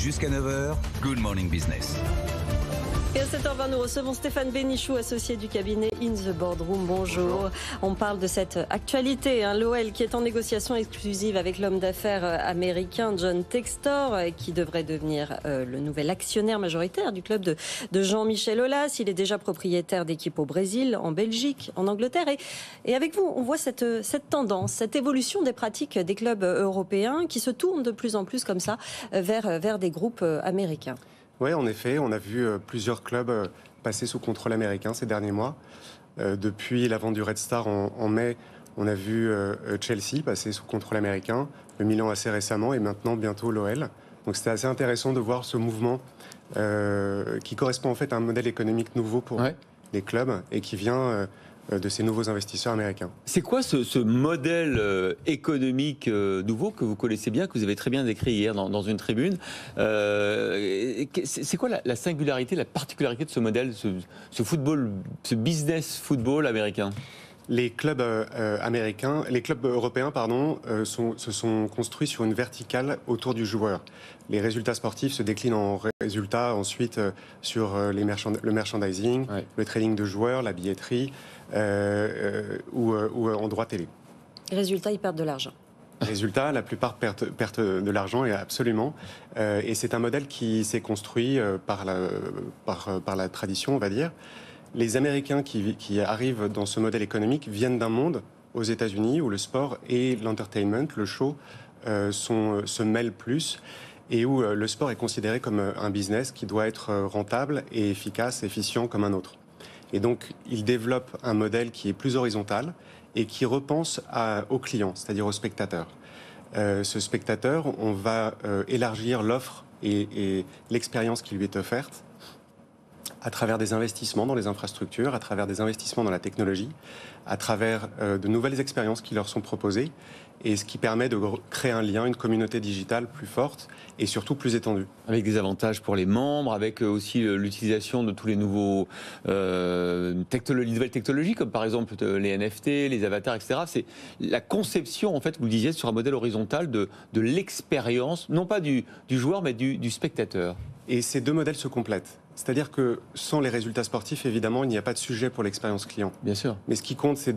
Jusqu'à 9h, Good Morning Business. Et à 7h20, nous recevons Stéphane Bénichou, associé du cabinet In The Boardroom. Bonjour. On parle de cette actualité, l'OL qui est en négociation exclusive avec l'homme d'affaires américain John Textor, qui devrait devenir le nouvel actionnaire majoritaire du club de Jean-Michel Aulas. Il est déjà propriétaire d'équipes au Brésil, en Belgique, en Angleterre. Et avec vous, on voit cette tendance, cette évolution des pratiques des clubs européens qui se tournent de plus en plus comme ça vers des groupes américains. Oui, en effet, on a vu plusieurs clubs passer sous contrôle américain ces derniers mois. Depuis la vente du Red Star en mai, on a vu Chelsea passer sous contrôle américain, le Milan assez récemment et maintenant bientôt l'OL. Donc c'était assez intéressant de voir ce mouvement qui correspond en fait à un modèle économique nouveau pour les clubs et qui vient de ces nouveaux investisseurs américains. C'est quoi ce modèle économique nouveau que vous connaissez bien, que vous avez très bien décrit hier dans une tribune? C'est quoi la singularité, la particularité de ce modèle, ce football, ce business football américain? Les clubs européens, se sont construits sur une verticale autour du joueur. Les résultats sportifs se déclinent en résultats ensuite sur le merchandising, le trading de joueurs, la billetterie ou en droit télé. Résultat, ils perdent de l'argent. Résultat, la plupart perdent de l'argent, et absolument. Et c'est un modèle qui s'est construit par la tradition, on va dire. Les Américains qui arrivent dans ce modèle économique viennent d'un monde, aux États-Unis, où le sport et l'entertainment, le show, se mêlent plus, et où le sport est considéré comme un business qui doit être rentable et efficace, efficient comme un autre. Et donc, ils développent un modèle qui est plus horizontal et qui repense aux clients, c'est-à-dire aux spectateurs. Ce spectateur, on va élargir l'offre et l'expérience qui lui est offerte à travers des investissements dans les infrastructures, à travers des investissements dans la technologie, à travers de nouvelles expériences qui leur sont proposées, et ce qui permet de créer un lien, une communauté digitale plus forte et surtout plus étendue. Avec des avantages pour les membres, avec aussi l'utilisation de tous les nouvelles technologies, comme par exemple les NFT, les avatars, etc. C'est la conception, en fait, vous le disiez, sur un modèle horizontal de l'expérience, non pas du joueur, mais du spectateur. Et ces deux modèles se complètent. C'est-à-dire que sans les résultats sportifs, évidemment, il n'y a pas de sujet pour l'expérience client. Bien sûr. Mais ce qui compte, c'est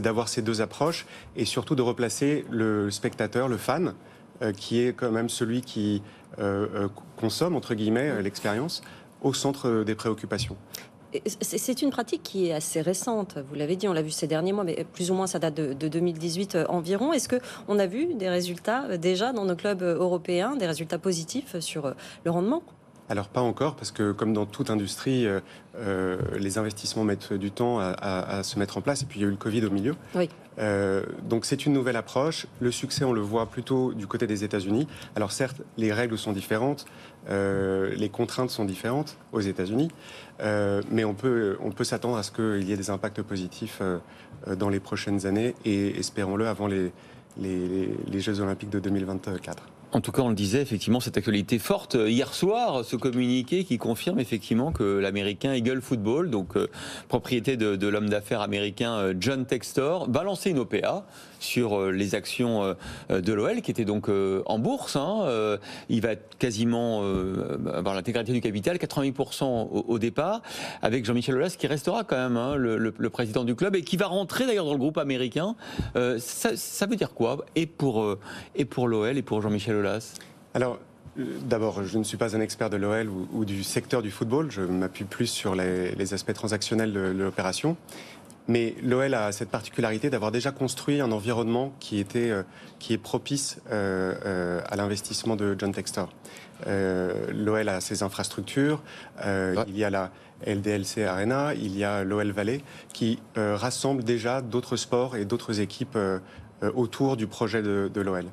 d'avoir ces deux approches et surtout de replacer le spectateur, le fan, qui est quand même celui qui consomme, entre guillemets, l'expérience, au centre des préoccupations. C'est une pratique qui est assez récente, vous l'avez dit, on l'a vu ces derniers mois, mais plus ou moins ça date de 2018 environ. Est-ce qu'on a vu des résultats déjà dans nos clubs européens, des résultats positifs sur le rendement ? Alors pas encore, parce que comme dans toute industrie, les investissements mettent du temps à se mettre en place, et puis il y a eu le Covid au milieu. Oui. Donc c'est une nouvelle approche. Le succès, on le voit plutôt du côté des États-Unis. Alors certes, les règles sont différentes, les contraintes sont différentes aux États-Unis, mais on peut s'attendre à ce qu'il y ait des impacts positifs dans les prochaines années, et espérons-le avant les Jeux Olympiques de 2024. En tout cas, on le disait, effectivement, cette actualité forte. Hier soir, ce communiqué qui confirme effectivement que l'américain Eagle Football, donc propriété de l'homme d'affaires américain John Textor, va lancer une OPA sur les actions de l'OL, qui était donc en bourse. Il va quasiment avoir l'intégralité du capital, 88% au départ, avec Jean-Michel Aulas, qui restera quand même le président du club, et qui va rentrer d'ailleurs dans le groupe américain. Ça veut dire quoi, et pour l'OL et pour Jean-Michel Aulas? Alors, d'abord, je ne suis pas un expert de l'OL ou du secteur du football. Je m'appuie plus sur les aspects transactionnels de l'opération. Mais l'OL a cette particularité d'avoir déjà construit un environnement qui est propice à l'investissement de John Textor. L'OL a ses infrastructures, il y a la LDLC Arena, il y a l'OL Valley, qui rassemble déjà d'autres sports et d'autres équipes autour du projet de l'OL.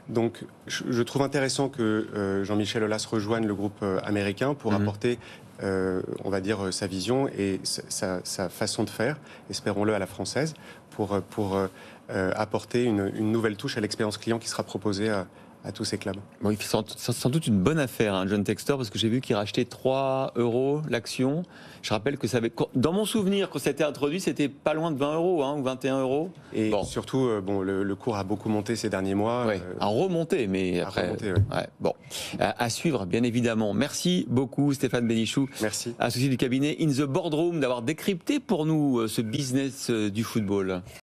Donc je trouve intéressant que Jean-Michel Aulas rejoigne le groupe américain pour apporter, on va dire, sa vision et sa façon de faire, espérons-le à la française, pour apporter une nouvelle touche à l'expérience client qui sera proposée à tous ces clubs. Bon, il fait sans doute une bonne affaire, hein, John Textor, parce que j'ai vu qu'il rachetait 3 € l'action. Je rappelle que ça avait, dans mon souvenir, quand c'était introduit, c'était pas loin de 20 € ou 21 €. Et surtout, le cours a beaucoup monté ces derniers mois. Ouais, a remonté, mais après. Remonté, ouais. Ouais, bon, à suivre, bien évidemment. Merci beaucoup, Stéphane Bénichou. Merci. Associé du cabinet In the Boardroom, d'avoir décrypté pour nous ce business du football.